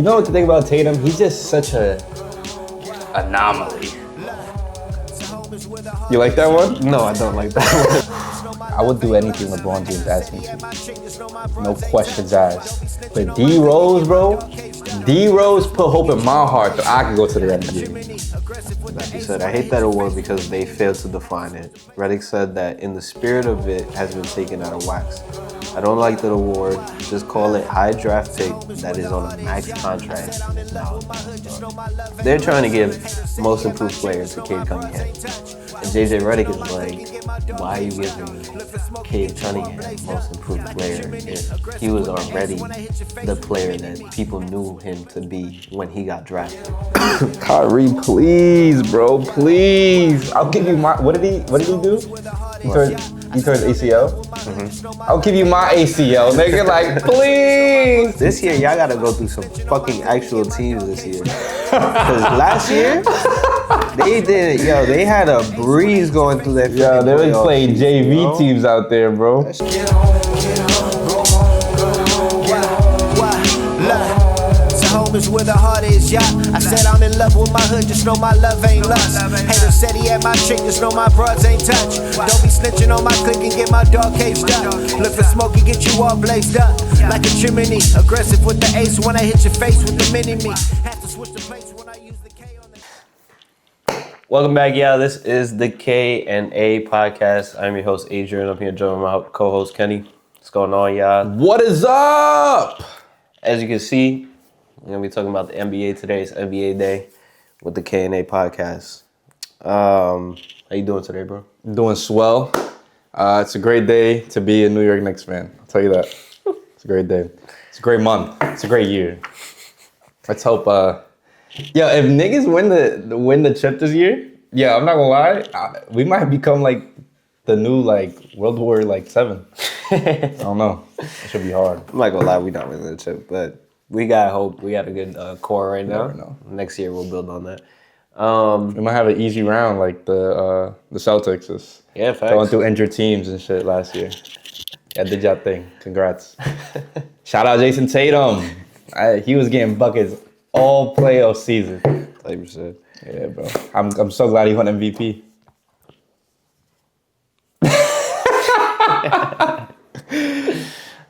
know what to think about Tatum? He's just such a anomaly. You like that one? No, I don't like that one. I would do anything LeBron James asked me to. No questions asked. But D Rose, bro. D Rose put hope in my heart that I could go to the NBA. Like you said, I hate that award because they failed to define it. Redick said that in the spirit of it has been taken out of wax. I don't like that award. Just call it high draft pick that is on a max contract. No. They're trying to give most improved player to Cade Cunningham. And JJ Redick is like, why are you giving Cade Cunningham most improved player if he was already the player that people knew him to be when he got drafted? Kyrie, please, bro, please. I'll give you my. What did he do? He tore his ACL. Mm-hmm. I'll give you my ACL, nigga. Like, please. This year, y'all gotta go through some fucking actual teams this year. Cause last year, they had a breeze going through that. Yeah, they was playing JV teams out there, bro. Where the heart is, yeah. I said I'm in love with my hood, just know my love ain't lust. Hater said he had my chick, just know my broads ain't touch. Don't be snitching on my clique and get my dog caged up. Look for smoke and get you all blazed up like a chimney. Aggressive with the ace when I hit your face with the mini-me. Have to switch the place when I use the K on the... Welcome back, y'all. This is the K&A Podcast. I'm your host, Adrian. I'm here joining my co-host, Kenny. What's going on, y'all? What is up? As you can see, we're going to be talking about the NBA today. It's NBA Day with the K&A Podcast. How you doing today, bro? Doing swell. It's a great day to be a New York Knicks fan. I'll tell you that. It's a great day. It's a great month. It's a great year. Let's hope. If niggas win the chip this year, I'm not gonna lie, we might become like the new World War 7. I don't know. It should be hard. I'm not gonna lie, we not winning the chip, but we got hope. We got a good core right now. Never know. Next year we'll build on that. We might have an easy round like the Celtics is. Yeah, facts. Going through injured teams and shit last year. Yeah, did y'all thing. Congrats. Shout out Jason Tatum. He was getting buckets all playoff season. 100%. Yeah, bro. I'm so glad he won MVP.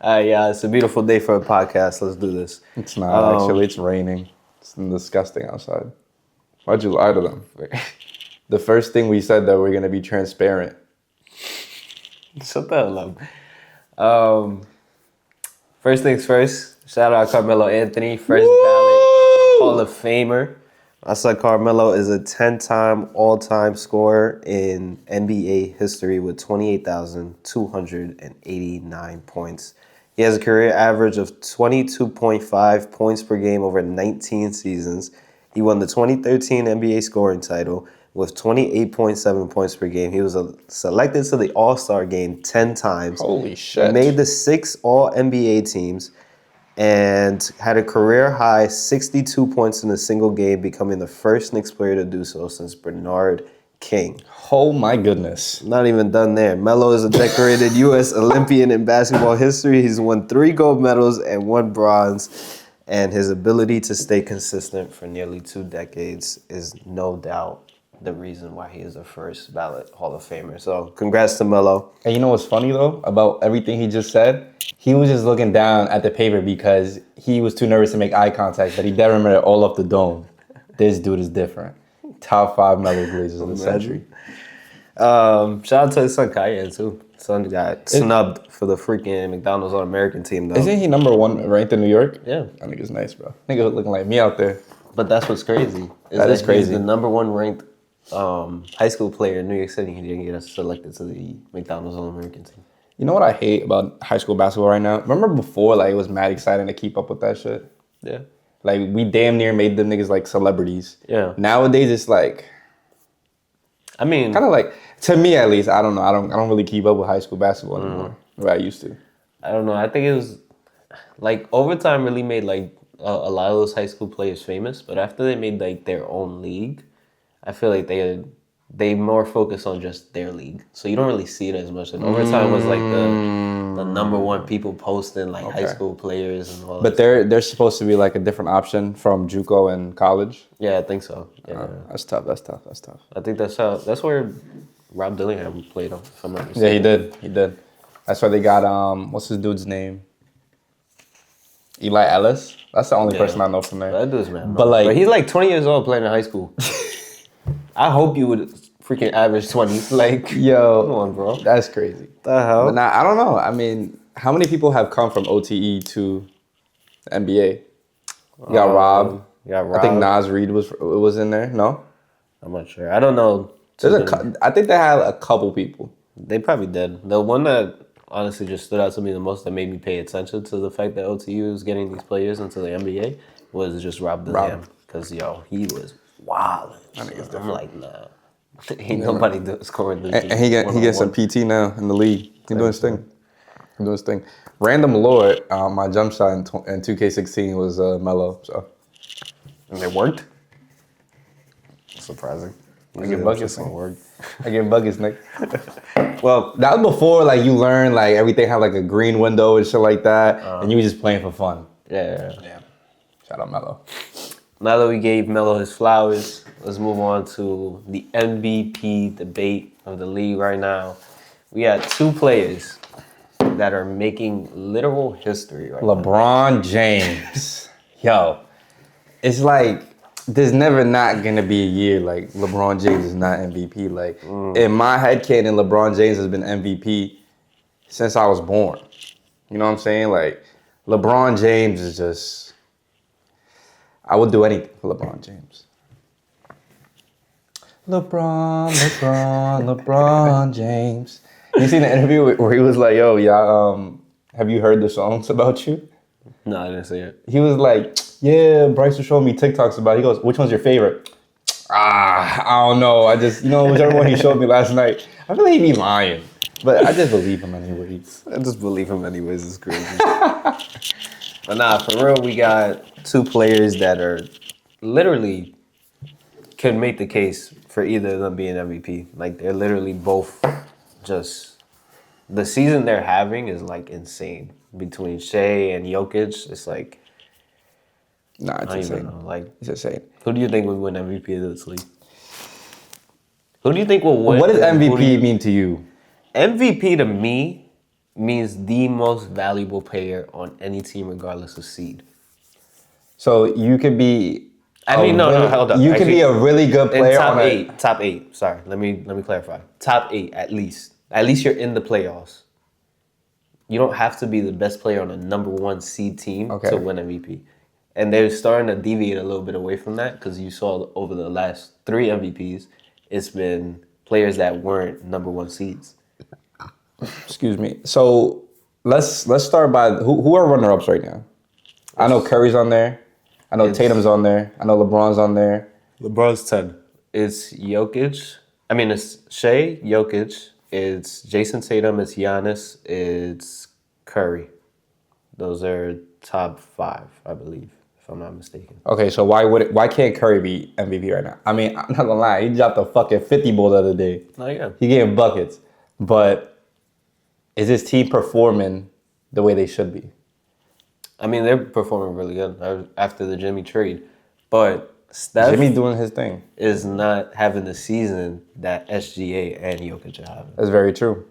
Yeah, it's a beautiful day for a podcast. Let's do this. It's not actually. It's raining. It's disgusting outside. Why'd you lie to them? The first thing we said that we're gonna be transparent. Shut the hell up. First things first. Shout out Carmelo Anthony, first ballot Hall of Famer. I said Carmelo is a 10-time all-time scorer in NBA history with 28,289 points. He has a career average of 22.5 points per game over 19 seasons. He won the 2013 NBA scoring title with 28.7 points per game. He was selected to the All-Star game 10 times. Holy shit. He made the 6 All-NBA teams and had a career-high 62 points in a single game, becoming the first Knicks player to do so since Bernard King. Oh my goodness. Not even done there. Melo is a decorated U.S. Olympian in basketball history. He's won 3 gold medals and 1 bronze. And his ability to stay consistent for nearly 2 decades is no doubt the reason why he is a first ballot Hall of Famer. So congrats to Melo. And you know what's funny though about everything he just said? He was just looking down at the paper because he was too nervous to make eye contact, but he did remember it all up the dome. This dude is different. Top 5 Melo Blazers of the century. Shout out to his son Kanye too. Son got snubbed for the freaking McDonald's All-American team though. Isn't he number 1 ranked in New York? Yeah. That nigga's nice, bro. Nigga looking like me out there. But that's what's crazy. That is crazy. He's the number 1 ranked high school player in New York City. He didn't get selected to the McDonald's All-American team. You know what I hate about high school basketball right now? Remember before, it was mad exciting to keep up with that shit? Yeah. We damn near made them niggas celebrities. Yeah. Nowadays, it's I mean, kind of to me at least, I don't know. I don't really keep up with high school basketball anymore the way I used to. I don't know. I think it was overtime really made a lot of those high school players famous. But after they made their own league, I feel like they they more focus on just their league. So you don't really see it as much. And overtime was like the number one people posting like high school players and all that. But they're supposed to be like a different option from JUCO and college. Yeah, I think so. Yeah. That's tough. I think that's where Rob Dillingham played him, if I'm not mistaken. Yeah, he did. That's why they got what's his dude's name? Eli Ellis. That's the only person I know from there. That dude's man. But he's like 20 years old playing in high school. I hope you would freaking average 20. Like, yo, come on, bro. That's crazy. The hell? But now I don't know. I mean, how many people have come from OTE to the NBA? You got Rob. I think Nas Reed was in there. No, I'm not sure. I don't know. I think they had a couple people. They probably did. The one that honestly just stood out to me the most that made me pay attention to the fact that OTU was getting these players into the NBA was just Rob Dillingham. Because, he was wild. I'm like, nah. Ain't nobody scoring this. And he gets some PT now in the league. He's doing his thing. Random Lord, my jump shot in 2K16 was Melo. So. And it worked? Surprising. I get buckets, Nick. Well, that was before you learn everything had a green window and shit like that, and you were just playing for fun. Yeah. Shout out Melo. Now that we gave Melo his flowers, let's move on to the MVP debate of the league right now. We got two players that are making literal history right now. LeBron James. Yo, it's there's never not gonna be a year LeBron James is not MVP. In my head canon, LeBron James has been MVP since I was born. You know what I'm saying? LeBron James is just, I would do anything for LeBron James. LeBron James. You seen the interview where he was like, yo, y'all, have you heard the songs about you? No, I didn't see it. He was like, yeah, Bryce was showing me TikToks about it. He goes, which one's your favorite? I don't know. Whichever one he showed me last night. I feel like he be lying. But I just believe him anyways. It's crazy. But nah, for real, we got two players that are literally can make the case for either of them being MVP. They're literally both just, the season they're having is insane. Between Shea and Jokic, it's Nah, it's insane. It's insane. Who do you think would win MVP of this league? Who do you think will win? What does MVP mean to you? MVP to me means the most valuable player on any team, regardless of seed. So you could be. Hold up. You could be a really good player Top eight. Sorry, let me clarify. Top 8 at least. At least you're in the playoffs. You don't have to be the best player on a number 1 seed team to win MVP. And they're starting to deviate a little bit away from that because you saw over the last 3 MVPs, it's been players that weren't number 1 seeds. Excuse me. So let's start by who are runner-ups right now? I know Curry's on there. I know Tatum's on there. I know LeBron's on there. LeBron's 10. It's Jokic. It's Shea, Jokic. It's Jason Tatum. It's Giannis. It's Curry. Those are top 5, I believe, if I'm not mistaken. Okay, so why can't Curry be MVP right now? I'm not gonna lie, he dropped a fucking 50 ball the other day. Oh yeah. He getting buckets, but is his team performing the way they should be? They're performing really good after the Jimmy trade, but Steph Jimmy doing his thing is not having the season that SGA and Jokic are having. That's very true.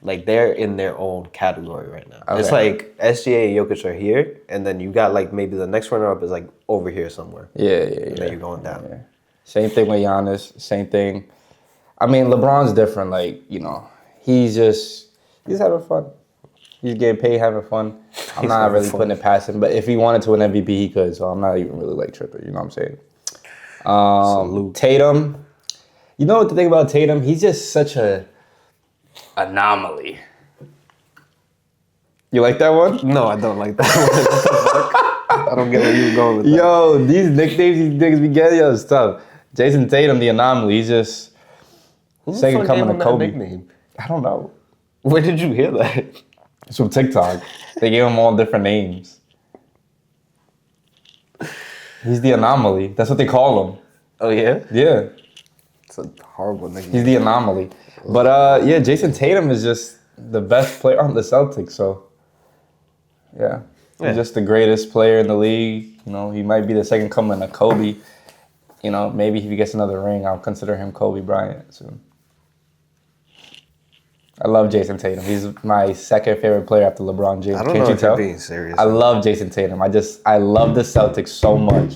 They're in their own category right now. Okay. It's SGA and Jokic are here, and then you got maybe the next runner-up is over here somewhere. Yeah. And then you're going down. Yeah. Same thing with Giannis. Same thing. LeBron's different. He's having fun. He's getting paid, having fun. I'm not really putting it past him, but if he wanted to win MVP, he could. So I'm not even really tripping. You know what I'm saying? Tatum. You know what the thing about Tatum? He's just such a anomaly. You like that one? No, I don't like that one. I don't get where you were going with that. Yo, these nicknames these niggas be getting, it's tough. Jason Tatum, the anomaly. He's just second coming to Kobe. Nickname? I don't know. Where did you hear that? It's from TikTok. They gave him all different names. He's the anomaly. That's what they call him. Oh, yeah? Yeah. It's a horrible nickname. He's the anomaly. But yeah, Jason Tatum is just the best player on the Celtics. So yeah, he's just the greatest player in the league. You know, he might be the second coming of Kobe. You know, maybe if he gets another ring, I'll consider him Kobe Bryant soon. I love Jason Tatum. He's my second favorite player after LeBron James. I don't Can't know you if tell? you're being serious. I love Jason Tatum. I love the Celtics so much.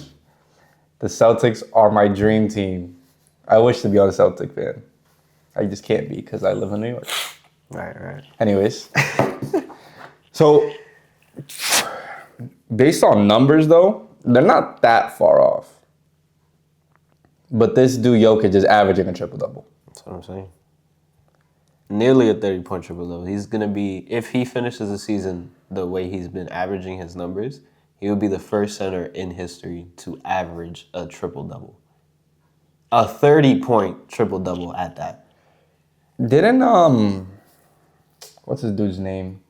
The Celtics are my dream team. I wish to be on a Celtic fan. I just can't be because I live in New York. Right. Anyways. So, based on numbers though, they're not that far off. But this dude Jokic is averaging a triple-double. That's what I'm saying. Nearly a 30-point triple-double. He's going to be, if he finishes the season the way he's been averaging his numbers, he would be the first center in history to average a triple-double. A 30-point triple-double at that. Didn't, what's this dude's name?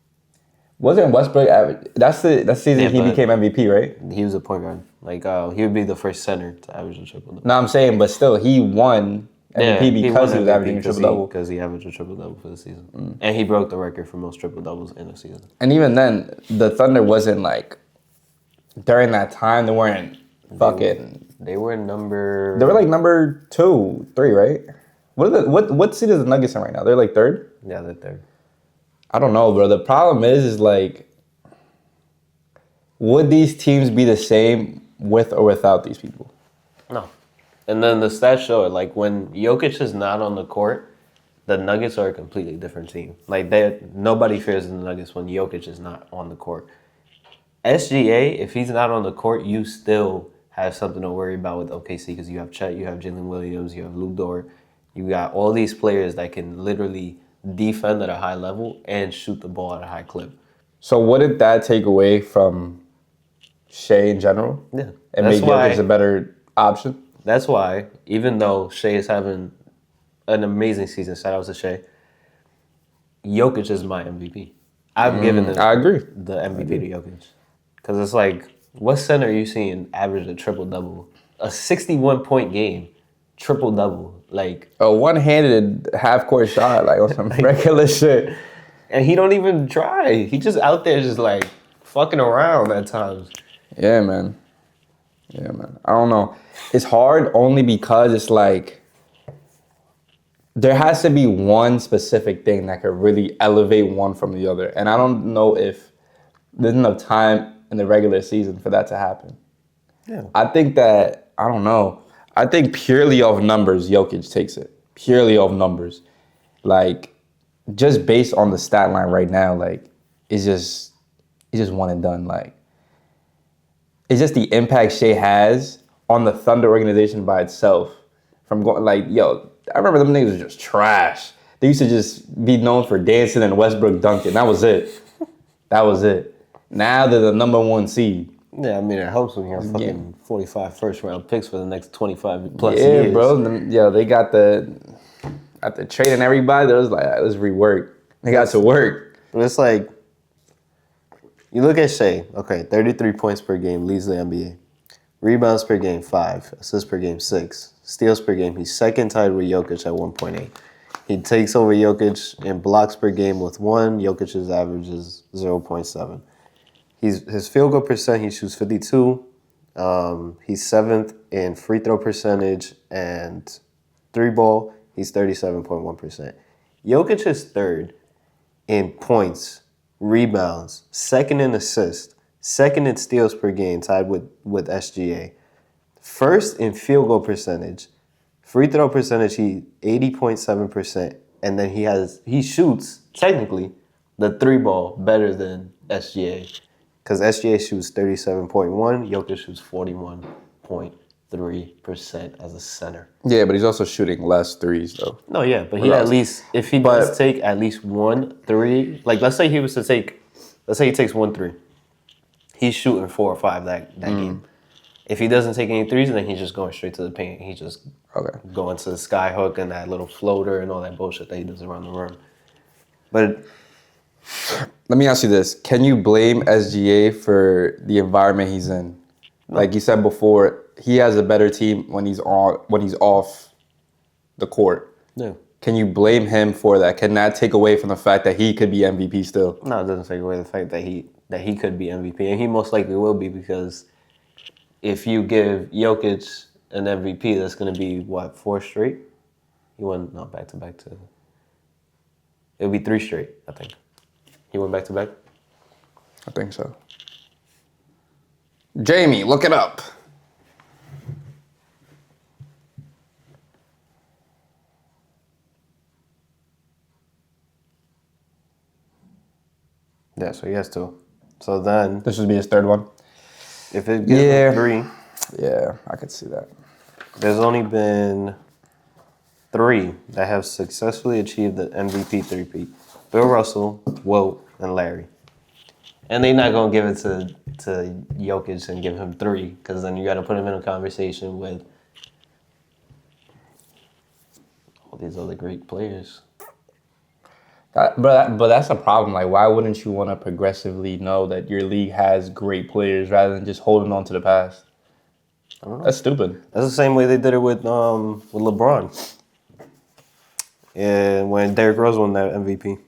Wasn't Westbrook average? That's the season he became MVP, right? He was a point guard. Like, he would be the first center to average a triple-double. No, I'm saying, but still, he won MVP because he was averaging a triple-double. Because he averaged a triple-double for the season. And he broke the record for most triple-doubles in a season. And even then, the Thunder wasn't like, during that time, they weren't fucking... They were number... They were like number 2, 3, right? What seed is the Nuggets in right now? They're like 3rd? Yeah, they're 3rd. I don't know, bro. The problem is like, would these teams be the same with or without these people? No. And then the stats show it. Like, when Jokic is not on the court, the Nuggets are a completely different team. Like, nobody fears the Nuggets when Jokic is not on the court. SGA, if he's not on the court, you still have something to worry about with OKC because you have Chet, you have Jalen Williams, you have Luke Dort. You got all these players that can literally defend at a high level and shoot the ball at a high clip. So wouldn't that take away from Shea in general? Yeah. And make Jokic a better option? That's why, even though Shea is having an amazing season, shout out to Shea, Jokic is my MVP. I've given the MVP to Jokic. Because it's like, what center are you seeing average a triple-double? A 61-point game, triple-double. Like a one-handed half-court shot, like on some regular shit. And he don't even try. He just out there just like fucking around at times. Yeah, man. I don't know. It's hard only because it's like there has to be one specific thing that could really elevate one from the other. And I don't know if there's enough time in the regular season for that to happen. Yeah. I think that, I don't know. I think purely off numbers, Jokic takes it. Purely off numbers. Like, just based on the stat line right now, like, it's just one and done. Like, it's just the impact Shea has on the Thunder organization by itself. From going, like, yo, I remember them niggas was just trash. They used to just be known for dancing and Westbrook dunking. That was it. Now they're the number 1 seed. Yeah, I mean, it helps when you have fucking 45 first-round picks for the next 25+ years. Yeah, bro. They got after trading everybody, they was like, let's rework. They got to work. But it's like, you look at Shea, okay, 33 points per game, leads the NBA. Rebounds per game, 5. Assists per game, 6. Steals per game, he's second tied with Jokic at 1.8. He takes over Jokic in blocks per game with 1. Jokic's average is 0.7. His field goal percent, he shoots 52. He's 7th in free throw percentage and 3-ball. He's 37.1%. Jokic is 3rd in points, rebounds, 2nd in assists, 2nd in steals per game, tied with SGA. 1st in field goal percentage, free throw percentage, he 80.7%, and then he shoots technically the 3-ball better than SGA. Because SGA shoots 37.1, Jokic shoots 41.3% as a center. Yeah, but he's also shooting less threes, though. No, yeah, but he at least, if he does take at least 1 3, like let's say he takes 1 3, he's shooting 4 or 5 that game. If he doesn't take any threes, then he's just going straight to the paint. He's just going to the sky hook and that little floater and all that bullshit that he does around the rim. But let me ask you this. Can you blame SGA for the environment he's in? No. Like you said before, he has a better team when he's off the court. Yeah. Can you blame him for that? Can that take away from the fact that he could be MVP still? No, it doesn't take away the fact that he could be MVP, and he most likely will be, because if you give Jokic an MVP, that's going to be what, 4 straight? He won back to back to. It'll be 3 straight, I think. He went back to back. I think so. Jamie, look it up. Yeah, so he has 2. So then, This would be his third one. if it gives him 3, Yeah, I could see that. there's only been 3 that have successfully achieved the MVP three-peat. Bill Russell, Wilt, and Larry. And they're not going to give it to Jokic and give him 3, because then you got to put him in a conversation with all these other great players. But that's a problem. Like, why wouldn't you want to progressively know that your league has great players rather than just holding on to the past? I don't know. That's stupid. That's the same way they did it with LeBron. And when Derrick Rose won that MVP.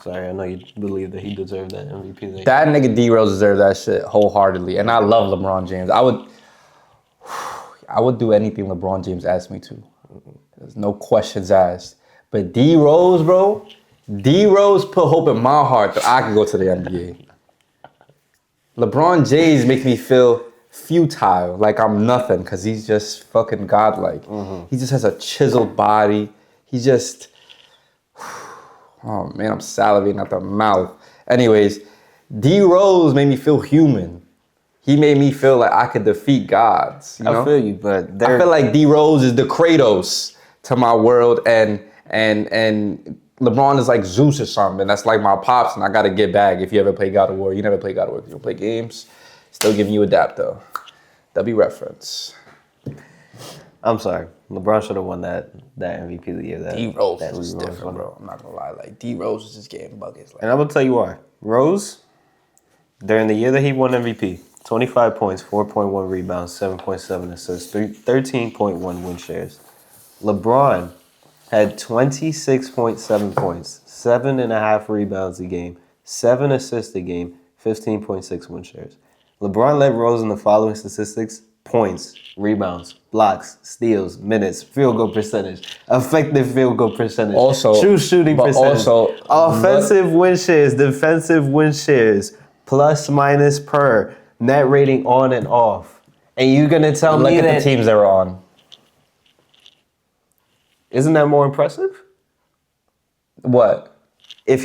Sorry, I know you believe that he deserved that MVP. That nigga D Rose deserves that shit wholeheartedly, and I love LeBron James. I would do anything LeBron James asked me to. There's no questions asked. But D Rose, bro, D Rose put hope in my heart that I could go to the NBA. LeBron James makes me feel futile, like I'm nothing, because he's just fucking godlike. He just has a chiseled body. He just, oh man, I'm salivating at the mouth. Anyways, D Rose made me feel human. He made me feel like I could defeat gods. You know? I feel you, but I feel like D Rose is the Kratos to my world, and LeBron is like Zeus or something. That's like my pops, and I gotta get back. If you ever play God of War, you never play God of War. You don't play games. Still giving you a dap though. W reference. I'm sorry. LeBron should have won that MVP of the year. D Rose that is Rose different, won. bro. I'm not gonna lie. Like D Rose is just getting buckets. Like, And I'm gonna tell you why. Rose, during the year that he won MVP, 25 points, 4.1 rebounds, 7.7 assists, 13.1 win shares. LeBron had 26.7 points, 7.5 rebounds a game, 7 assists a game, 15.6 win shares. LeBron led Rose in the following statistics: points, rebounds, blocks, steals, minutes, field goal percentage, effective field goal percentage, Also- true shooting but percentage, also- offensive win shares, defensive win shares, plus minus per, net rating on and off. And you're gonna tell look me at that the teams they were on. isn't that more impressive? What? If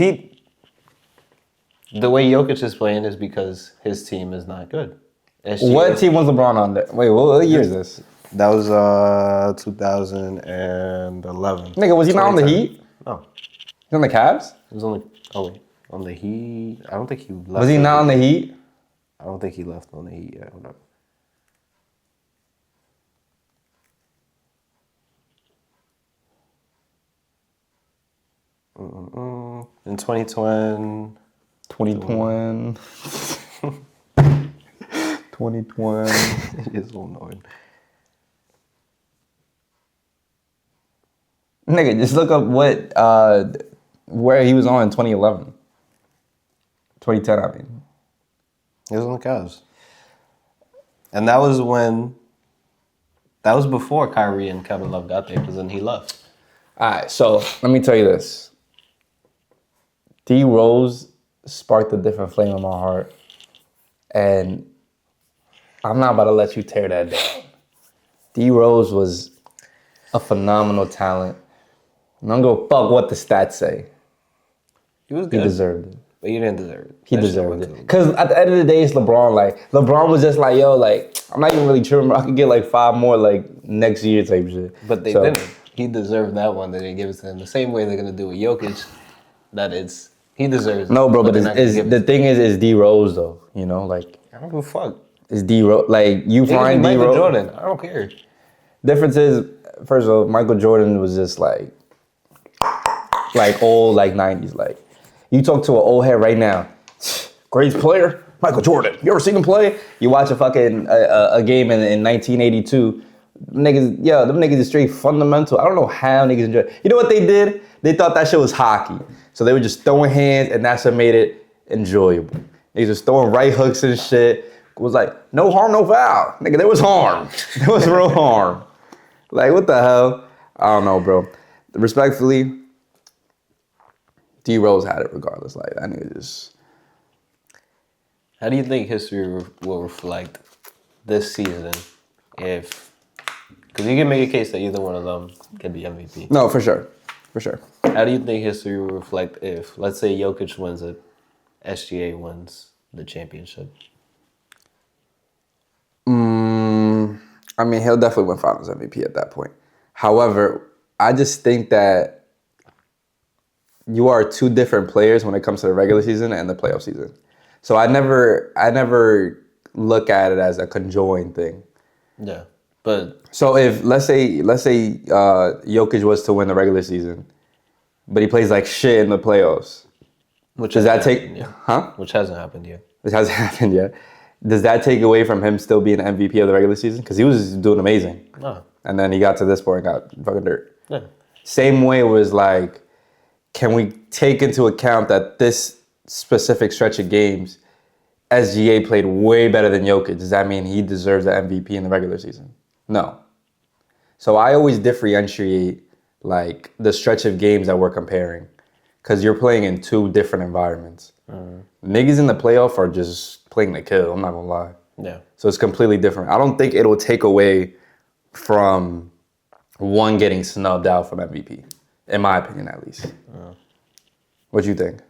the way Jokic is playing is because his team is not good. What team was LeBron on? Wait, what year is this? That was 2011. Nigga, was he not on the 2010. Heat? No, He's on the Cavs? it was on the Heat. I don't think he left. Was he not on the Heat? I don't think he left on the Heat yet. Hold up. In 2020. 2020. 2020. It's so annoying. Nigga, just look up where he was on in 2011. 2010, I mean. He was on the Cavs. And that was before Kyrie and Kevin Love got there, because then he left. All right, so let me tell you this. D Rose sparked a different flame in my heart, and I'm not about to let you tear that down. D Rose was a phenomenal talent. I don't give a fuck what the stats say. He was He good, deserved it. but you didn't deserve it. He That shit deserved went it. to him. Because at the end of the day, it's LeBron. Like, LeBron was just like, yo, like, I'm not even really tripping, bro. I could get like 5 more, like, next year type shit. But they So, didn't. He deserved that one. They didn't give it to him. The same way they're going to do with Jokic, he deserves it. No, bro, but they're not gonna give it the to thing is D Rose, though. You know, like, him. I don't give a fuck. it's D Rose. Like, you It could be find D Michael Rose. Jordan. I don't care. Difference is, first of all, Michael Jordan was just like old, like 90s. Like, you talk to an old head right now, greatest player, Michael Jordan. You ever seen him play? You watch a fucking a game in 1982, Them niggas is straight fundamental. I don't know how niggas enjoy it. You know what they did? They thought that shit was hockey. So they were just throwing hands, and that's what made it enjoyable. Niggas was throwing right hooks and shit. It was like, no harm, no foul. Nigga, there was harm. There was real harm. Like, what the hell? I don't know, bro. Respectfully, D Rose had it regardless. Like, that nigga just... How do you think history will reflect this season if... Because you can make a case that either one of them can be MVP. No, for sure. For sure. How do you think history will reflect if, let's say, Jokic wins it, SGA wins the championship? I mean, he'll definitely win Finals MVP at that point. However, I just think that you are two different players when it comes to the regular season and the playoff season. So I never look at it as a conjoined thing. Yeah, but so if let's say Jokic was to win the regular season, but he plays like shit in the playoffs, which does that take? Which hasn't happened yet. Which hasn't happened yet. Does that take away from him still being MVP of the regular season? Because he was doing amazing. No. And then he got to this point and got fucking dirt. Yeah. Same way was like, can we take into account that this specific stretch of games, SGA played way better than Jokic? Does that mean he deserves the MVP in the regular season? No. So I always differentiate like the stretch of games that we're comparing, because you're playing in two different environments. Niggas in the playoff are just playing to kill, I'm not gonna lie. Yeah. So it's completely different. I don't think it'll take away from one getting snubbed out from MVP, in my opinion at least. What do you think?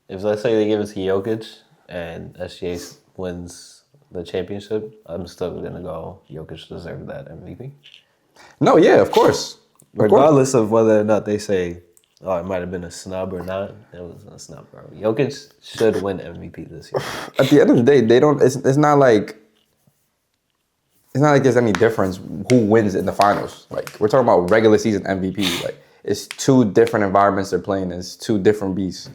If let's say they give it to Jokic and SGA wins the championship, I'm still gonna go Jokic deserved that MVP. No, yeah, of course. Regardless of whether or not they say, oh, it might have been a snub or not, it was a snub, bro. Jokic should win MVP this year. At the end of the day, they don't. It's not like there's any difference who wins in the finals. Like, we're talking about regular season MVP. Like, it's two different environments they're playing. It's two different beasts.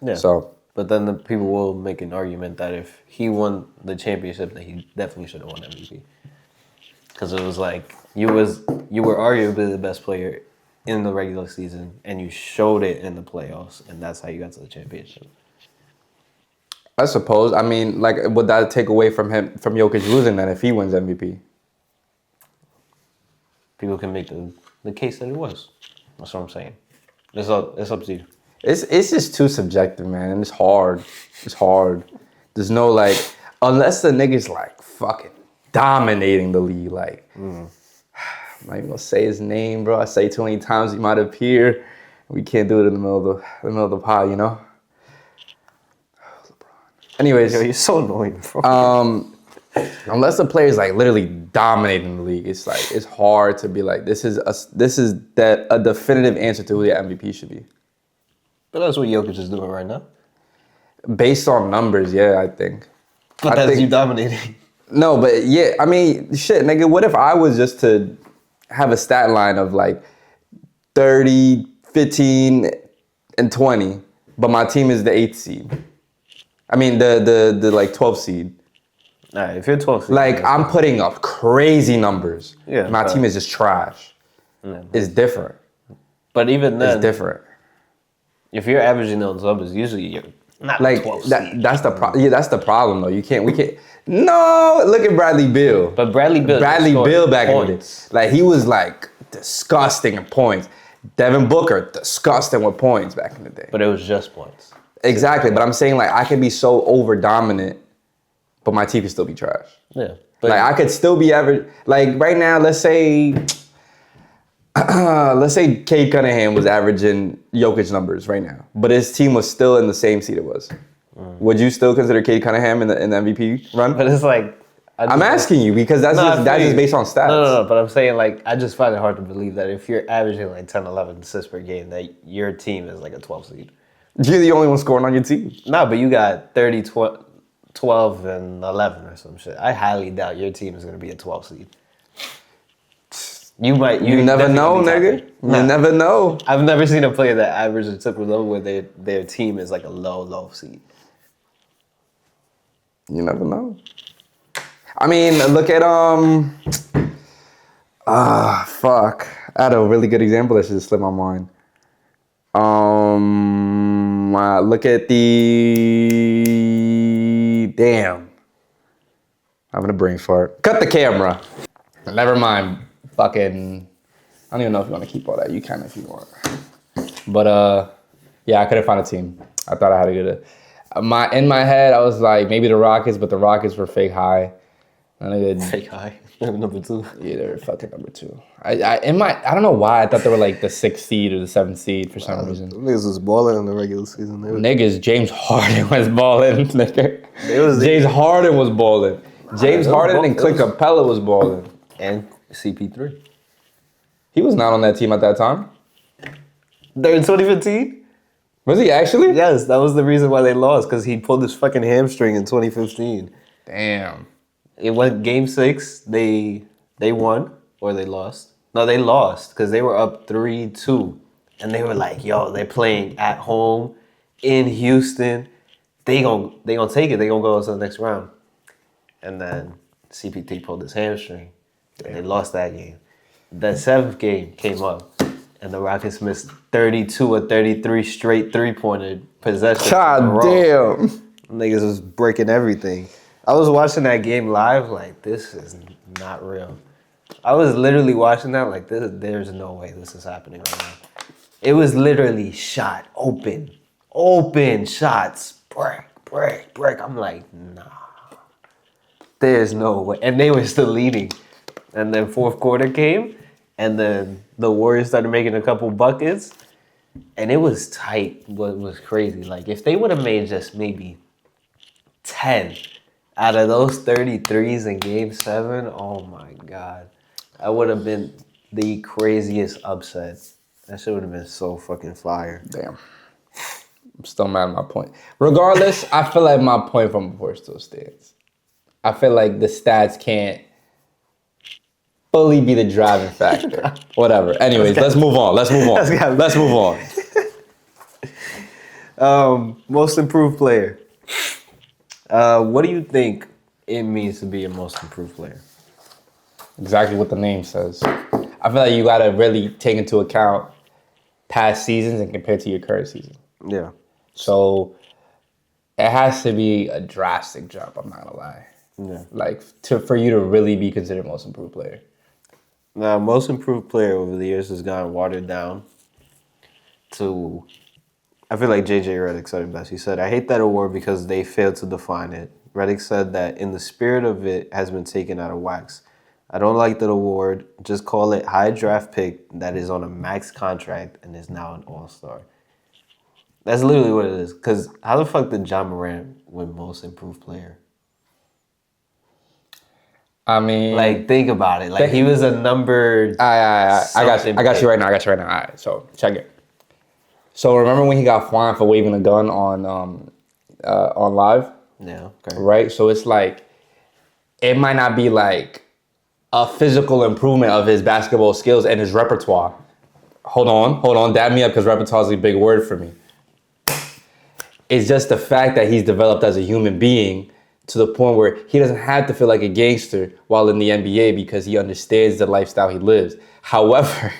Yeah. So, but then the people will make an argument that if he won the championship, that he definitely should have won MVP. Because it was like you were arguably the best player in the regular season, and you showed it in the playoffs, and that's how you got to the championship. I suppose. I mean, like, would that take away from Jokic losing then if he wins MVP? People can make the case that it was. That's what I'm saying. It's up to you. It's just too subjective, man, and it's hard. It's hard. There's no, like, unless the nigga's like fucking dominating the league, like. I'm not even gonna say his name, bro. I say too many times he might appear. We can't do it in the middle of the pod, you know. Anyways, Yo, you're so annoying, bro. Unless the player's like literally dominating the league, it's like it's hard to be like this is a definitive answer to who the MVP should be. But that's what Jokic is doing right now. Based on numbers, yeah, I think. But that's you dominating. No, but yeah, I mean, shit, nigga. What if I was just to have a stat line of like 30, 15, and 20, but my team is the 8th seed? I mean, the like 12th seed. All right, if you're 12th seed. Like, I'm putting up crazy numbers. Yeah. My team is just trash. Yeah. It's different. But even then, It's different. if you're averaging those numbers, usually you're not Like, 12th seed. that's the problem. Yeah, that's the problem, though. We can't. No, look at Bradley Beal. But Bradley Beal back in the day. Like, he was, like, disgusting in points. Devin Booker, disgusting with points back in the day. But it was just points. Exactly, but I'm saying, like, I could be so over-dominant, but my team can still be trash. Yeah. But Like, I could still be average. Like, right now, let's say Cade Cunningham was averaging Jokic numbers right now, but his team was still in the same seed it was. Would you still consider Cade Cunningham in the MVP run? But it's like... I'm asking you because that's just based on stats. No, but I'm saying, like, I just find it hard to believe that if you're averaging, like, 10, 11 assists per game, that your team is, like, a 12 seed. You're the only one scoring on your team. No, but you got 30, 12, and 11 or some shit. I highly doubt your team is going to be a 12 seed. You never know, nigga. You never know. I've never seen a player that averages a triple double where their team is like a low seed. You never know. I mean, look at Fuck. I had a really good example that should just slip my mind. Look at the... Damn. I'm gonna brain fart. Cut the camera. Never mind. Fucking... I don't even know if you want to keep all that. You can if you want. But, yeah, I couldn't find a team. I thought I had a good... In my head, I was like, maybe the Rockets, but the Rockets were fake high. Fake high. Number 2. Yeah, they're fucking number 2. I don't know why I thought they were like the 6th seed or the 7th seed for some reason. Niggas was balling in the regular season. Niggas, James Harden was balling, nigga. James Harden was balling. James Harden and Clint Capella was balling. And CP3. He was not on that team at that time. They're in 2015? Was he actually? Yes, that was the reason why they lost, because he pulled his fucking hamstring in 2015. Damn. It went game 6. They won or they lost. No, they lost because they were up 3-2. And they were like, yo, they're playing at home in Houston. They gonna take it. They gonna go to the next round. And then CP3 pulled his hamstring. And they lost that game. The 7th game came up. And the Rockets missed 32 or 33 straight three-pointer possessions. God damn. Niggas was breaking everything. I was watching that game live like, this is not real. I was literally watching that like, there's no way this is happening right now. It was literally shot, open shots, break. I'm like, nah, there's no way. And they were still leading. And then 4th quarter came, and then the Warriors started making a couple buckets, and it was tight. What was crazy, like if they would have made just maybe 10 out of those 33s in Game 7, oh my God. That would have been the craziest upset. That shit would have been so fucking fire. Damn. I'm still mad at my point. Regardless, I feel like my point from before still stands. I feel like the stats can't fully be the driving factor. Whatever. Anyways, let's move on. Let's move on. Most improved player. What do you think it means to be a most improved player? Exactly what the name says. I feel like you gotta really take into account past seasons and compare to your current season. Yeah. So it has to be a drastic jump, I'm not gonna lie. Yeah. Like for you to really be considered most improved player. Now, most improved player over the years has gotten watered down to, I feel like JJ Redick said it best. He said, I hate that award because they failed to define it. Redick said that in the spirit of it has been taken out of wax. I don't like that award. Just call it high draft pick that is on a max contract and is now an all-star. That's literally what it is. Because how the fuck did John Morant win most improved player? I mean, like, think about it. Like, he was a number. I got you right now. All right, so check it. So remember when he got fined for waving a gun on live? Yeah. Okay. Right. So it's like, it might not be like a physical improvement of his basketball skills and his repertoire. Hold on. Dab me up, because repertoire is a big word for me. It's just the fact that he's developed as a human being to the point where he doesn't have to feel like a gangster while in the NBA because he understands the lifestyle he lives. However,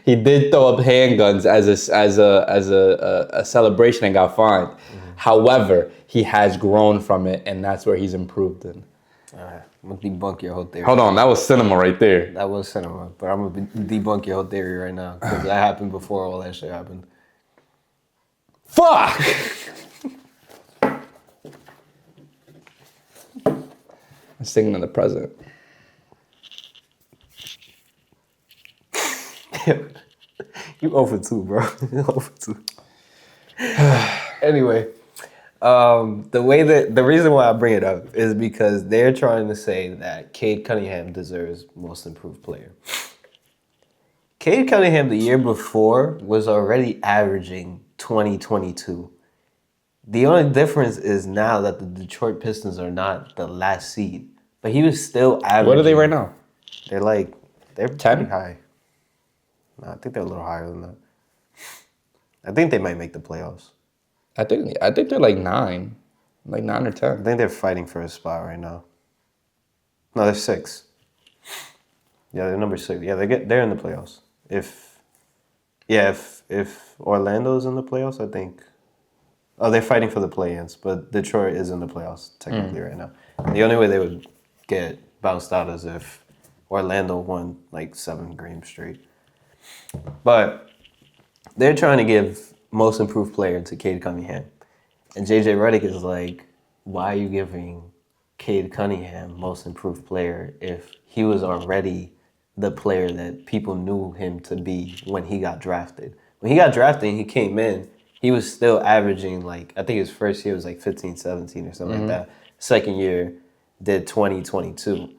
he did throw up handguns as a celebration and got fined. Mm-hmm. However, he has grown from it, and that's where he's improved in. All right, I'm gonna debunk your whole theory. Hold on, that was cinema right there. That was cinema, but I'm gonna debunk your whole theory right now because that happened before all that shit happened. Fuck! I'm singing in the present. You 0 for 2, bro. You 0 for 2. Anyway, the reason why I bring it up is because they're trying to say that Cade Cunningham deserves most improved player. Cade Cunningham the year before was already averaging 20-22. The only difference is now that the Detroit Pistons are not the last seed, but he was still averaging. What are they right now? They're 10? pretty high. No, I think they're a little higher than that. I think they might make the playoffs. I think they're like 9 or 10. I think they're fighting for a spot right now. No, they're 6. Yeah, they're number 6. Yeah, they're in the playoffs. If Orlando's in the playoffs, I think. Oh, they're fighting for the play-ins, but Detroit is in the playoffs technically right now. The only way they would get bounced out is if Orlando won like 7 games straight. But they're trying to give most improved player to Cade Cunningham. And JJ Redick is like, why are you giving Cade Cunningham most improved player if he was already the player that people knew him to be when he got drafted? When he got drafted and he came in, he was still averaging like, I think his first year was like 15, 17 or something like that. Second year did 20, 22.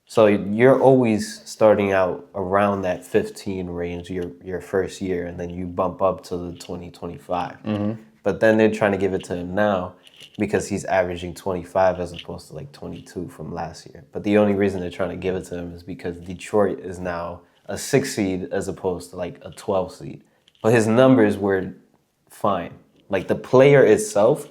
So you're always starting out around that 15 range your first year, and then you bump up to the 20, 25. But then they're trying to give it to him now because he's averaging 25 as opposed to like 22 from last year. But the only reason they're trying to give it to him is because Detroit is now a 6 seed as opposed to like a 12 seed. But his numbers were fine. Like the player itself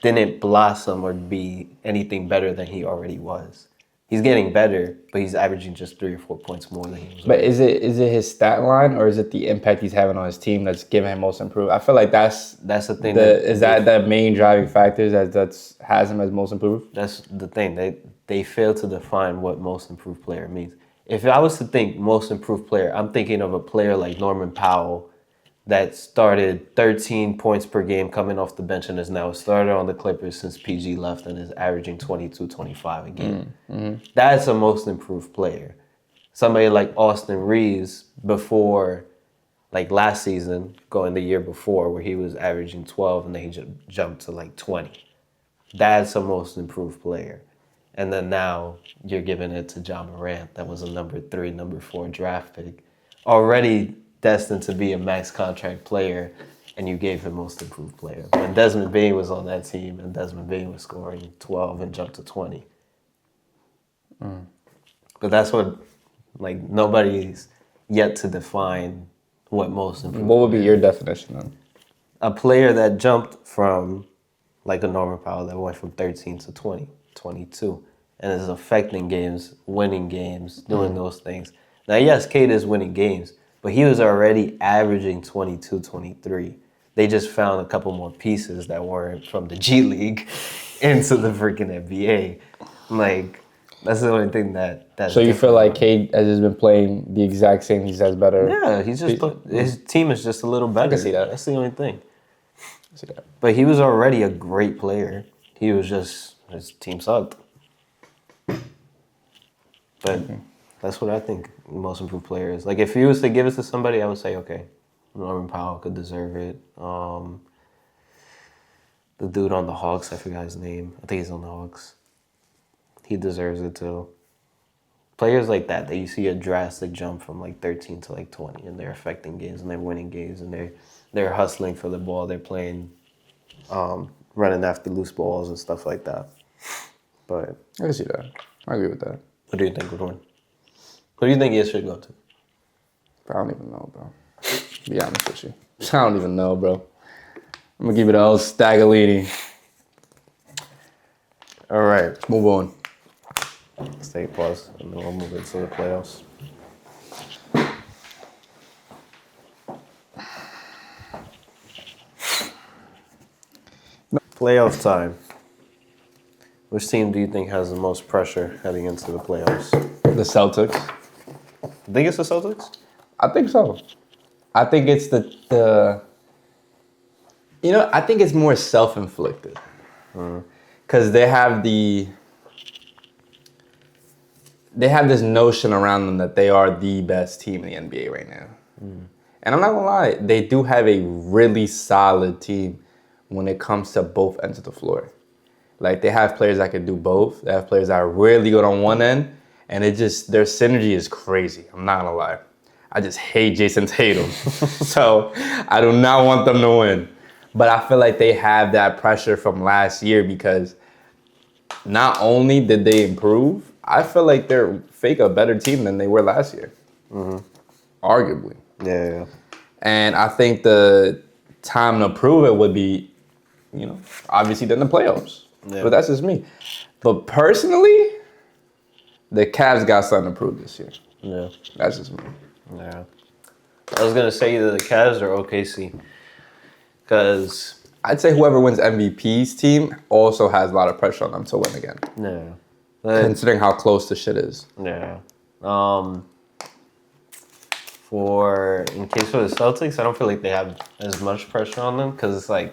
didn't blossom or be anything better than he already was. He's getting better, but he's averaging just 3 or 4 points more than he was. But is it his stat line or is it the impact he's having on his team that's giving him most improved? I feel like that's the thing. Is that the main driving factor that's has him as most improved? That's the thing. They fail to define what most improved player means. If I was to think most improved player, I'm thinking of a player like Norman Powell that started 13 points per game coming off the bench and is now a starter on the Clippers since PG left and is averaging 22, 25 a game. That's a most improved player. Somebody like Austin Reeves before, like last season, going the year before, where he was averaging 12 and then he jumped to like 20. That's a most improved player. And then now you're giving it to Ja Morant, that was a number 3, number 4 draft pick. Already destined to be a max contract player, and you gave him most improved player. When Desmond Bane was on that team, and Desmond Bane was scoring 12 and jumped to 20. But that's what, like, nobody's yet to define what most improved. What would be your definition then? A player that jumped from, like a Norman Powell, that went from 13 to 20, 22, and is affecting games, winning games, doing those things. Now, yes, Cade is winning games, but he was already averaging 22, 23. They just found a couple more pieces that weren't from the G League into the freaking NBA. Like, that's the only thing that's So you different. feel like Cade has just been playing the exact same, he says better? Yeah, his team is just a little better. I can see that. That's the only thing. I see that. But he was already a great player. He was just, his team sucked. But that's what I think the most improved player is. Like, if he was to give it to somebody, I would say, okay, Norman Powell could deserve it. The dude on the Hawks, I forgot his name. I think he's on the Hawks. He deserves it too. Players like that you see a drastic jump from like 13 to like 20, and they're affecting games and they're winning games and they're hustling for the ball. They're playing, running after loose balls and stuff like that. But I can see that. I agree with that. what do you think would win? Who do you think it should go to? I don't even know, bro. To be honest with you. I don't even know, bro. I'm gonna give it a old Stagalini. All right. Move on. Let's take a pause and then we'll move into the playoffs. Playoff time. Which team do you think has the most pressure heading into the playoffs? The Celtics. You think it's the Celtics? I think so. I think it's the you know, I think it's more self-inflicted. Because they have this notion around them that they are the best team in the NBA right now. And I'm not gonna lie, they do have a really solid team when it comes to both ends of the floor. Like, they have players that can do both. They have players that are really good on one end, and their synergy is crazy. I'm not gonna lie. I just hate Jason Tatum. So I do not want them to win. But I feel like they have that pressure from last year because not only did they improve, I feel like they're a better team than they were last year. Arguably. Yeah. And I think the time to prove it would be, you know, obviously then the playoffs. Yeah. But that's just me. But personally, the Cavs got something to prove this year. Yeah. That's just me. Yeah. I was going to say either the Cavs or OKC. Because... I'd say whoever wins MVP's team also has a lot of pressure on them to win again. Yeah. Considering how close the shit is. Yeah. In case for the Celtics, I don't feel like they have as much pressure on them because it's like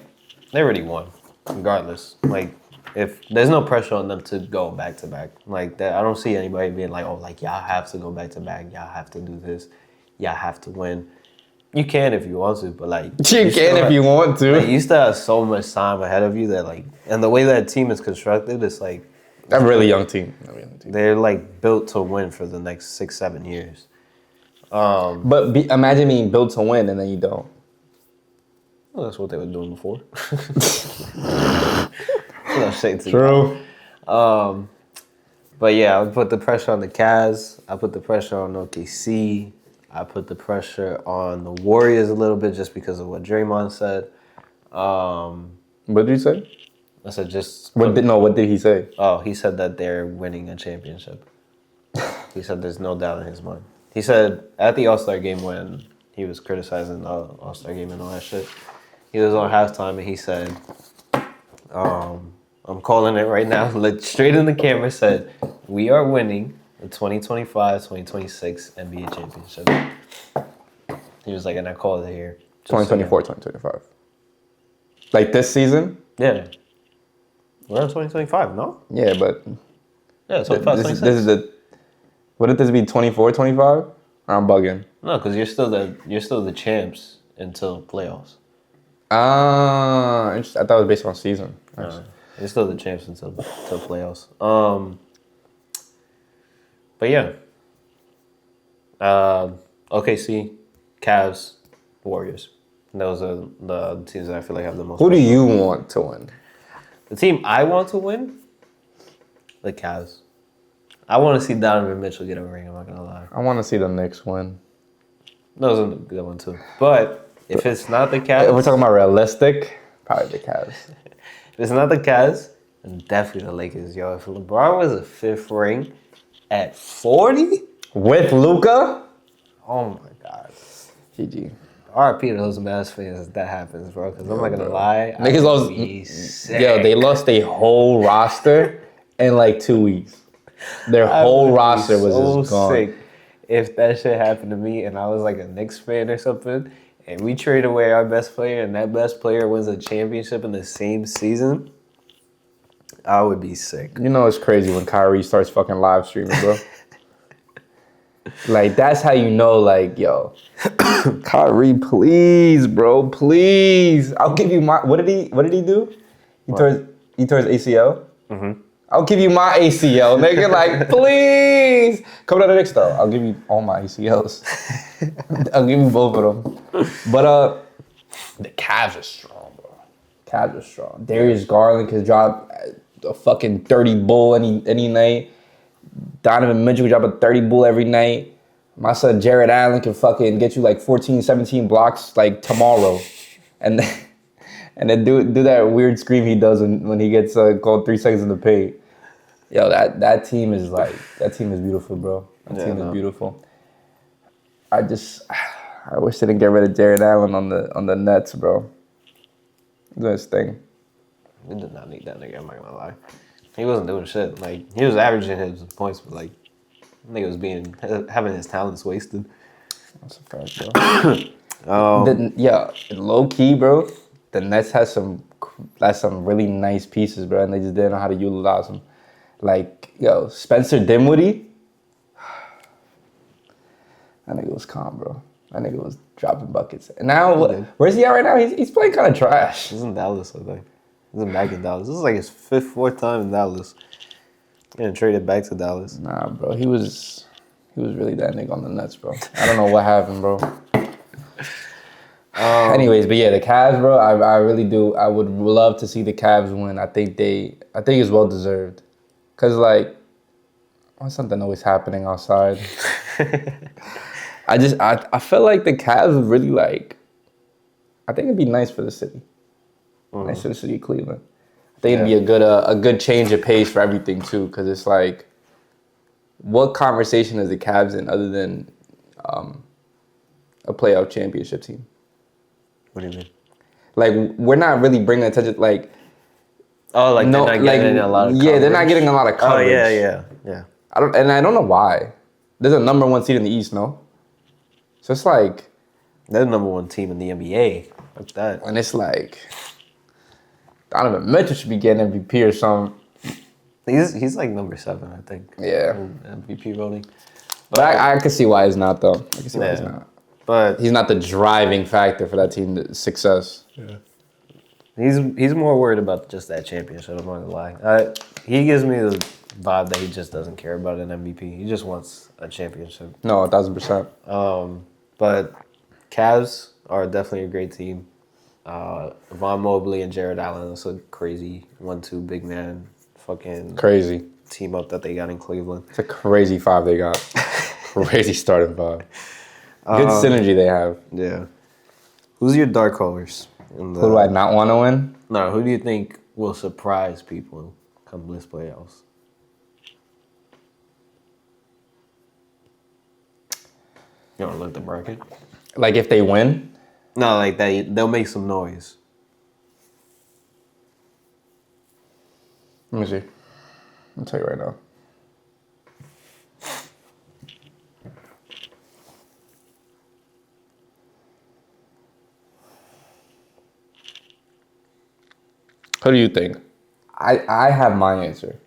they already won, regardless. Like if there's no pressure on them to go back to back like that, I don't see anybody being like, oh, like y'all have to go back to back, y'all have to do this, y'all have to win. You can if you want to, but like you can if you want to. Like, you still have so much time ahead of you that like, and the way that team is constructed, it's like a really young team. They're like built to win for the next 6-7 years. But imagine being built to win and then you don't. Well, that's what they were doing before. True. But yeah, I put the pressure on the Cavs. I put the pressure on OKC. I put the pressure on the Warriors a little bit just because of what Draymond said. What did he say? I said just... What did he say? Oh, he said that they're winning a championship. He said there's no doubt in his mind. He said at the All-Star game when he was criticizing the All-Star game and all that shit, he was on halftime and he said, I'm calling it right now, looked straight in the camera, said, we are winning the 2025-2026 NBA championship. He was like, and I called it here. 2024, 2025. Like this season? Yeah. We're in 2025, no? Yeah, but... Yeah, 25, 26. This is the... Wouldn't this be 24, 25? Or I'm bugging. No, because you're still the champs until playoffs. I thought it was based on season. You're still the champs until playoffs. But yeah. OKC, Cavs, Warriors. Those are the teams that I feel like have the most. Who do you want to win? The team I want to win? The Cavs. I want to see Donovan Mitchell get a ring, I'm not going to lie. I want to see the Knicks win. Those are a good one too. But if it's not the Cavs... If we're talking about realistic, probably the Cavs. If it's not the Cavs, then definitely the Lakers, yo. If LeBron was a fifth ring at 40? With Luka? Oh my God. GG. RIP to those Mavs fans if that happens, bro. Because I'm not going to lie. Niggas lost... Yo, they lost their whole roster in like 2 weeks. Their whole roster was just gone. Sick if that shit happened to me and I was like a Knicks fan or something, and we trade away our best player and that best player wins a championship in the same season, I would be sick. You know it's crazy when Kyrie starts fucking live streaming, bro. Like, that's how you know, like, yo, Kyrie, please, bro, please. I'll give you my... What did he do? He tore his ACL? Mm-hmm. I'll give you my ACL, nigga. Like, please. Come to the Knicks, though. I'll give you all my ACLs. I'll give you both of them. But the Cavs are strong, bro. Cavs are strong. Darius Garland could drop a fucking 30 bull any night. Donovan Mitchell could drop a 30 bull every night. My son Jared Allen can fucking get you like 14, 17 blocks like tomorrow. And then do that weird scream he does when he gets called 3 seconds in the paint. Yo, that team is beautiful, bro. That team is beautiful. I wish they didn't get rid of Jared Allen on the Nets, bro. This thing. We did not need that nigga, I'm not gonna lie. He wasn't doing shit. Like, he was averaging his points, but like, nigga was having his talents wasted. That's a fact, bro. Low key, bro. The Nets has some really nice pieces, bro, and they just didn't know how to utilize them. Like, yo, Spencer Dinwiddie, that nigga was calm, bro. That nigga was dropping buckets. And now, where's he at right now? He's playing kind of trash. He's in Dallas, I think. He's back in Dallas. This is like his fourth time in Dallas. Getting traded back to Dallas. Nah, bro, he was really that nigga on the Nets, bro. I don't know what happened, bro. Anyways, but yeah, the Cavs, bro. I really do. I would love to see the Cavs win. I think it's well deserved. Cause like, something always happening outside. I feel like the Cavs would really like. I think it'd be nice for the city. Nice for the city of Cleveland. I think it'd be a good change of pace for everything too. Cause it's like, what conversation is the Cavs in other than a playoff championship team? What do you mean? Like, we're not really bringing attention. Like, Oh, like no, they're not getting a lot of coverage. yeah, they're not getting a lot of Oh, coverage. yeah. I don't know why. There's a number 1 seed in the East, no? So it's like, They're the number 1 team in the NBA. Like that. and it's like, Donovan Mitchell should be getting MVP or something. He's like number 7, I think. Yeah. in MVP voting. But I can see why he's not, though. I can see why he's Yeah. not. But He's not the driving factor for that team's success. he's more worried about just that championship. I'm not gonna lie. He gives me the vibe that he just doesn't care about an MVP. He just wants a championship. No, 1,000%. But Cavs are definitely a great team. Von Mobley and Jared Allen. That's a crazy 1-2 big man fucking Crazy. team up that they got in Cleveland. It's a crazy 5 they got. Crazy starting 5. Good synergy they have. Yeah. Who's your dark horse? Who do I not want to win? No, who do you think will surprise people come this playoffs? You want to look at the bracket? Like, if they win? No, like they'll make some noise. Let me see. I'll tell you right now. Who do you think? I have my answer.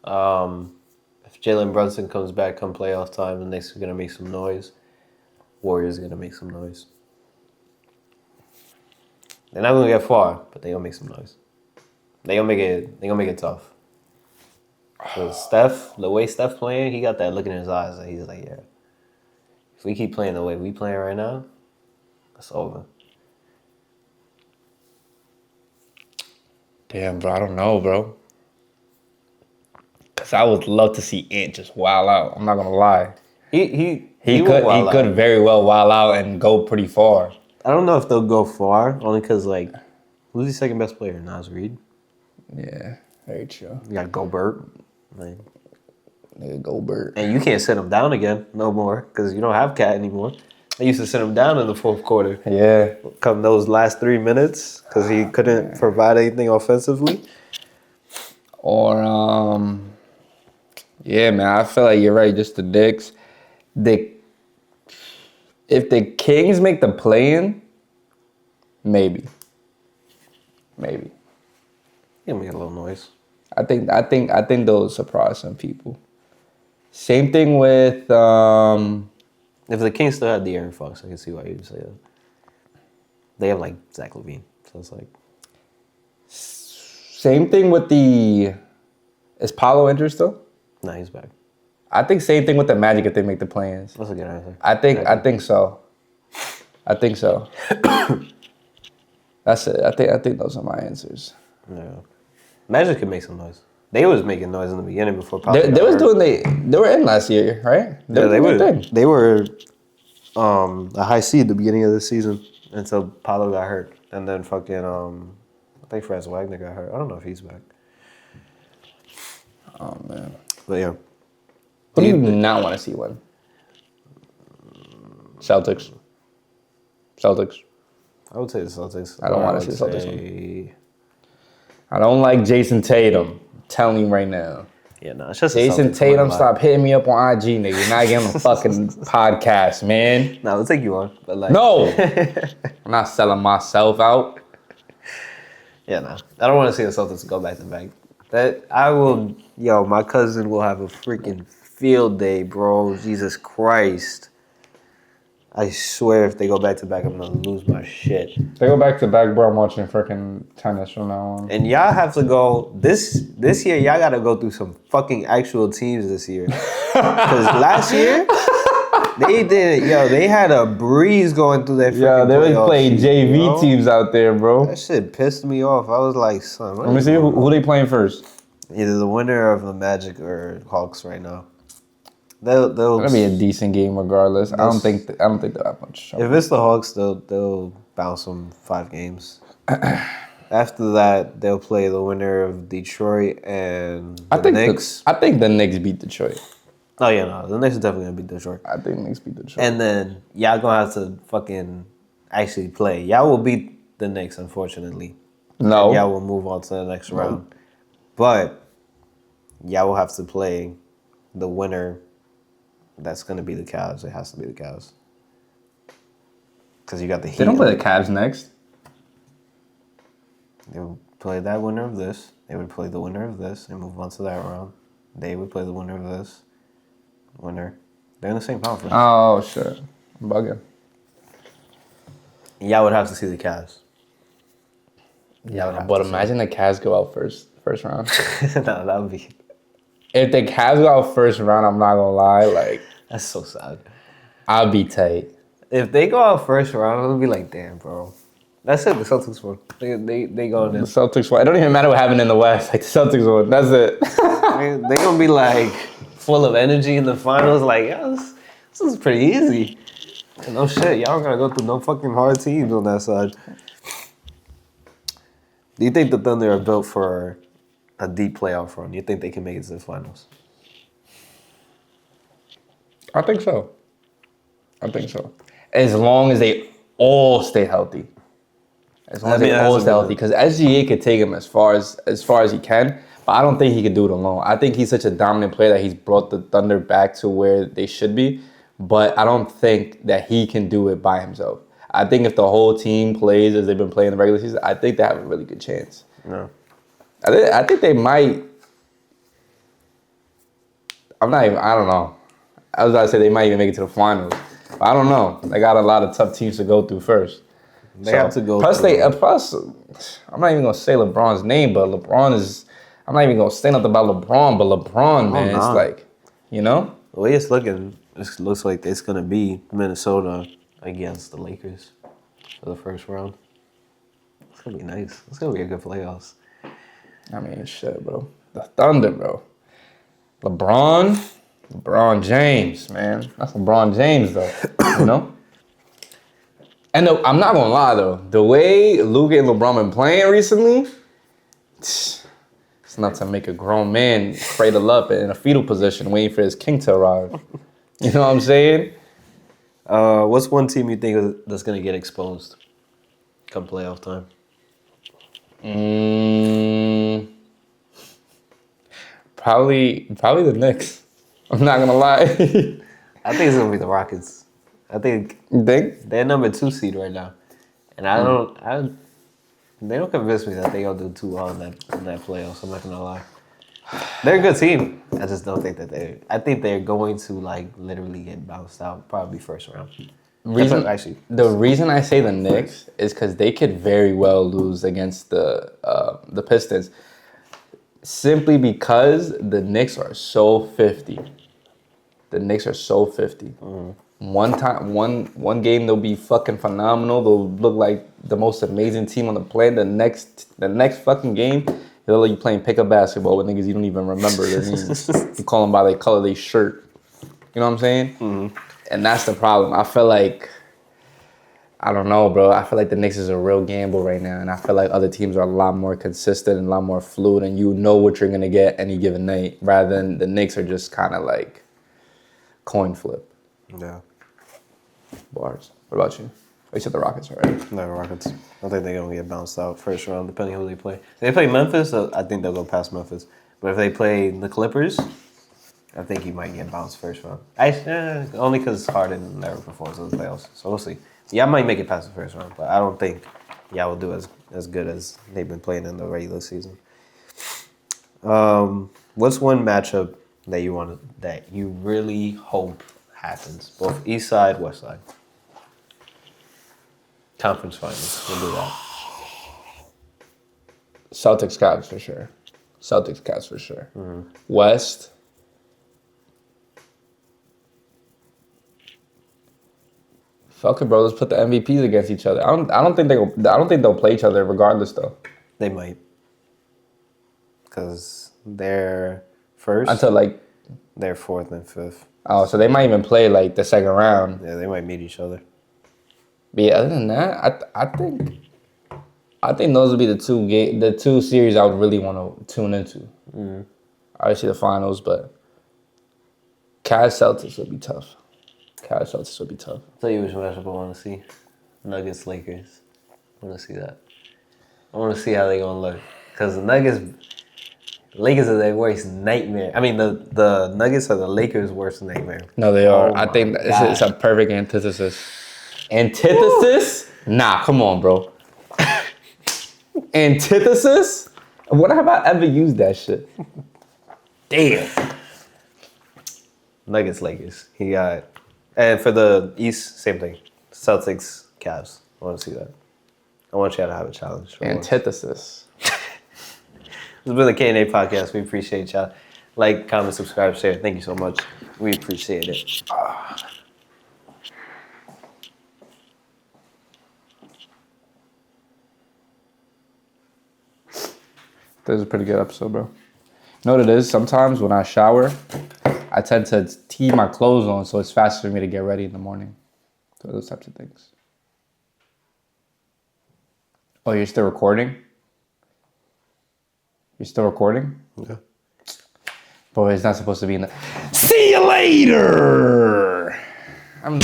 If Jalen Brunson comes back come playoff time, then they're gonna make some noise. Warriors are gonna make some noise. They're not gonna get far, but they gonna make some noise. They gonna make it tough. So Steph, the way Steph playing, he got that look in his eyes that he's like, yeah. If we keep playing the way we playing right now, it's over. Damn, bro, I don't know, bro. Cause I would love to see Ant just wild out. I'm not gonna lie. He could very well wild out and go pretty far. I don't know if they'll go far, only because, like, who's the second best player? Nas Reed? Yeah, very true. You got Gobert. Like, Nigga, Gobert. and you can't sit him down again no more because you don't have Cat anymore. I used to sit him down in the fourth quarter. Yeah. Come those last 3 minutes because he couldn't provide anything offensively. Or yeah, man, I feel like you're right. Just the Knicks. If the Kings make the play-in, maybe. He'll make a little noise. I think they'll surprise some people. Same thing with If the Kings still had the Aaron Fox, I can see why you'd say that. They have, like, Zach LaVine. So it's like... Same thing with the... Is Paolo injured still? Nah, he's back. I think same thing with the Magic if they make the plans. That's a good answer. I think so. That's it. I think those are my answers. Yeah. Magic could make some noise. They was making noise in the beginning before Paolo They were in last year, right? They were a high seed at the beginning of the season until Paolo got hurt. And then fucking I think Franz Wagner got hurt. I don't know if he's back. Oh man. But yeah. Who do you not want to see win? Celtics. I would say the Celtics. I don't want to see the would Celtics say- I don't like Jason Tatum. I'm telling you right now. Yeah, no, it's just the Jason Celtics Tatum, win a lot. stop hitting me up on IG, nigga. You're not getting on the fucking podcast, man. No, we'll take you on. But like, No. I'm not selling myself out. Yeah, no. I don't want to see the Celtics go back to back. My cousin will have a freaking field day, bro. Jesus Christ. I swear if they go back to back, I'm going to lose my shit. They go back to back, bro. I'm watching freaking tennis from now on. And y'all have to go, this year, y'all got to go through some fucking actual teams this year. Because last year, they had a breeze going through that freaking Yeah, they was playoff playing season, JV bro. teams out there, bro. That shit pissed me off. I was like, son, what Let me is see going who on? they playing first. Either the winner of the Magic or Hawks right now. They'll It'll be a decent game regardless. I don't think they'll have much trouble. if it's the Hawks, they'll bounce them 5 games. After that, they'll play the winner of Detroit and the Knicks. I think the Knicks beat Detroit. Oh yeah, no, the Knicks are definitely gonna beat Detroit. I think the Knicks beat Detroit. And then y'all gonna have to fucking actually play. Y'all will beat the Knicks, unfortunately. No. And y'all will move on to the next round. But y'all will have to play the winner. That's gonna be the Cavs. It has to be the Cavs. Because you got the Heat. They don't play the Cavs next. They would play that winner of this. They would play the winner of this and move on to that round. They would play the winner of this. Winner. They're in the same conference. Oh, shit. I'm bugging. Y'all would have to see the Cavs. But imagine the Cavs go out first round. No, that would be... If the Cavs go out first round, I'm not gonna lie, like, That's so sad. I'll be tight. If they go out first round, it'll be like, damn, bro. That's it. The Celtics won. They go in The there. Celtics won. It don't even matter what happened in the West. Like, the Celtics won. That's it. They gonna be like full of energy in the finals. Like, yeah, this is pretty easy. And no shit, y'all gotta go through no fucking hard teams on that side. Do you think the Thunder are built for a deep playoff run? You think they can make it to the finals? I think so. As long as they all stay healthy. As long as they all stay healthy. Because SGA could take him as far as he can, but I don't think he could do it alone. I think he's such a dominant player that he's brought the Thunder back to where they should be, but I don't think that he can do it by himself. I think if the whole team plays as they've been playing in the regular season, I think they have a really good chance. No. I think they might. I don't know. I was about to say they might even make it to the finals. But I don't know. They got a lot of tough teams to go through first. They have to go plus through. Plus, I'm not even going to say LeBron's name, but I'm not even going to say nothing about LeBron, but LeBron, man, it's like, you know? The way it's looking, it looks like it's going to be Minnesota against the Lakers for the first round. It's going to be nice. It's going to be a good playoffs. I mean, shit, bro. The Thunder, bro. LeBron James, man. That's LeBron James, though, you know? And I'm not going to lie, though. The way Luka and LeBron been playing recently, it's enough to make a grown man cradle up in a fetal position waiting for his king to arrive. You know what I'm saying? What's one team you think that's going to get exposed come playoff time? Probably the Knicks. I'm not going to lie. I think it's going to be the Rockets. I think You think? they're number 2 seed right now. And they don't convince me that they gonna do too well in that playoffs. I'm not gonna lie. They're a good team. I just don't think that I think they're going to like literally get bounced out, probably first round. The reason I say the Knicks is because they could very well lose against the Pistons, simply because the Knicks are so 50. The Knicks are so 50. Mm-hmm. One game they'll be fucking phenomenal. They'll look like the most amazing team on the planet. The next fucking game, they'll let you playing pickup basketball with niggas you don't even remember their names. You call them by the color of their shirt. You know what I'm saying? Mm-hmm. And that's the problem. I feel like, I don't know, bro. I feel like the Knicks is a real gamble right now, and I feel like other teams are a lot more consistent and a lot more fluid, and you know what you're gonna get any given night, rather than the Knicks are just kind of like coin flip. Yeah. Bars. What about you? Oh, you said the Rockets, right? No, Rockets. I think they're going to get bounced out first round, depending on who they play. If they play Memphis, I think they'll go past Memphis. But if they play the Clippers, I think he might get bounced first round. Only because Harden never performs in the playoffs. So we'll see. Yeah, I might make it past the first round, but I don't think y'all will do as good as they've been playing in the regular season. What's one matchup that you really hope happens, both East Side, West Side? Conference finals, we'll do that. Celtics, Cavs for sure. Mm-hmm. West. Fuck it, bro. Let's put the MVPs against each other. I don't think they'll play each other regardless, though. They might, because they're first until like they're fourth and fifth. Oh, so they might even play like the second round. Yeah, they might meet each other. But yeah, other than that, I think I think those would be the two series I would really want to tune into. Obviously the finals, but Cavs Celtics would be tough. Cavs Celtics would be tough. I'll tell you which matchup I want to see. Nuggets Lakers. I want to see that. I want to see how they gonna look because the Lakers are their worst nightmare. I mean the Nuggets are the Lakers' worst nightmare. No, they are. Oh I think my it's a perfect antithesis. Antithesis? Nah, come on, bro. Antithesis? When have I ever used that shit? Damn. Nuggets Lakers. He got, and for the East, same thing. Celtics Cavs. I want to see that. I want y'all to have a challenge. For once. Antithesis. This has been the K&A Podcast. We appreciate y'all. Like, comment, subscribe, share. Thank you so much. We appreciate it. This is a pretty good episode, bro. You know what it is? Sometimes when I shower, I tend to tee my clothes on so it's faster for me to get ready in the morning. So those types of things. Oh, you're still recording? You're still recording? Yeah. Boy, it's not supposed to be in the... See you later! I'm...